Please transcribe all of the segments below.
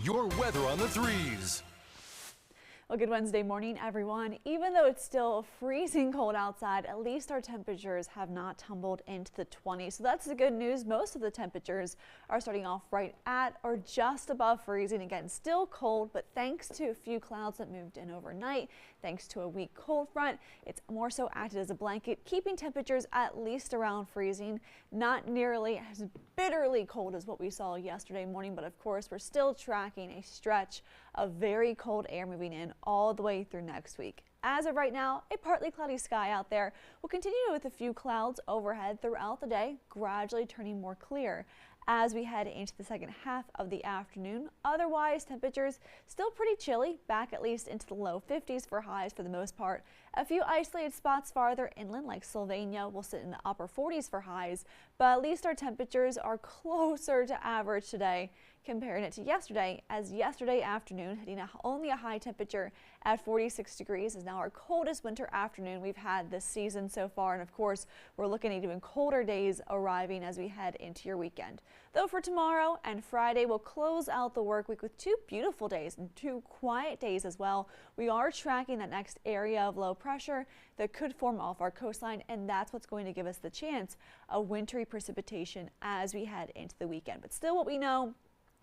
your weather on the threes. Well, good Wednesday morning, everyone. Even though it's still freezing cold outside, at least our temperatures have not tumbled into the 20s. So that's the good news. Most of the temperatures are starting off right at or just above freezing. Again, still cold, but thanks to a few clouds that moved in overnight, thanks to a weak cold front, it's more so acted as a blanket, keeping temperatures at least around freezing. Not nearly as bitterly cold as what we saw yesterday morning, but of course, we're still tracking a stretch of very cold air moving in all the way through next week. As of right now, a partly cloudy sky out there. Will continue with a few clouds overhead throughout the day, gradually turning more clear as we head into the second half of the afternoon. Otherwise, temperatures still pretty chilly, back at least into the low 50s for highs for the most part. A few isolated spots farther inland like Sylvania will sit in the upper 40s for highs, but at least our temperatures are closer to average today, comparing it to yesterday, as yesterday afternoon hitting only a high temperature at 46 degrees is now our coldest winter afternoon we've had this season so far. And of course, we're looking at even colder days arriving as we head into your weekend. Though for tomorrow and Friday, we'll close out the work week with two beautiful days and two quiet days as well. We are tracking that next area of low pressure that could form off our coastline, and that's what's going to give us the chance of wintry precipitation as we head into the weekend. But still, what we know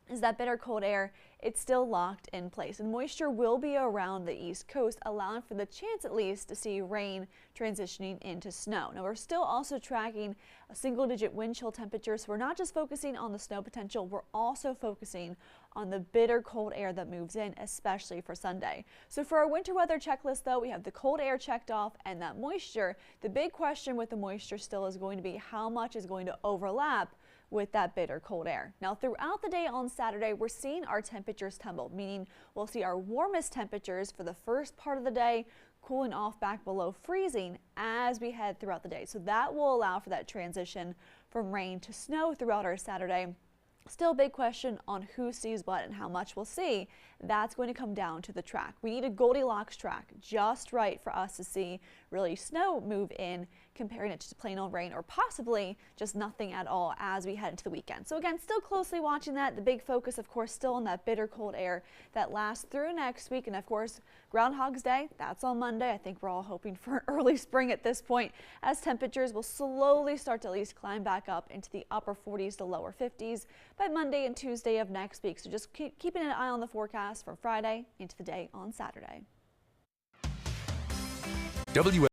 is that bitter cold air, it's still locked in place, and moisture will be around the east coast, allowing for the chance at least to see rain transitioning into snow. Now, we're still also tracking a single-digit wind chill temperature, so we're not just focusing on the snow potential, we're also focusing on the bitter cold air that moves in, especially for Sunday. So for our winter weather checklist, though, we have the cold air checked off and that moisture. The big question with the moisture still is going to be how much is going to overlap with that bitter cold air. Now, throughout the day on Saturday, we're seeing our temperatures tumble, meaning we'll see our warmest temperatures for the first part of the day cooling off back below freezing as we head throughout the day. So that will allow for that transition from rain to snow throughout our Saturday. Still a big question on who sees what and how much we'll see. That's going to come down to the track. We need a Goldilocks track just right for us to see really snow move in, comparing it to plain old rain or possibly just nothing at all as we head into the weekend. So again, still closely watching that. The big focus, of course, still on that bitter cold air that lasts through next week. And of course, Groundhog's Day, that's on Monday. I think we're all hoping for an early spring at this point, as temperatures will slowly start to at least climb back up into the upper 40s to lower 50s by Monday and Tuesday of next week. So just keeping an eye on the forecast from Friday into the day on Saturday.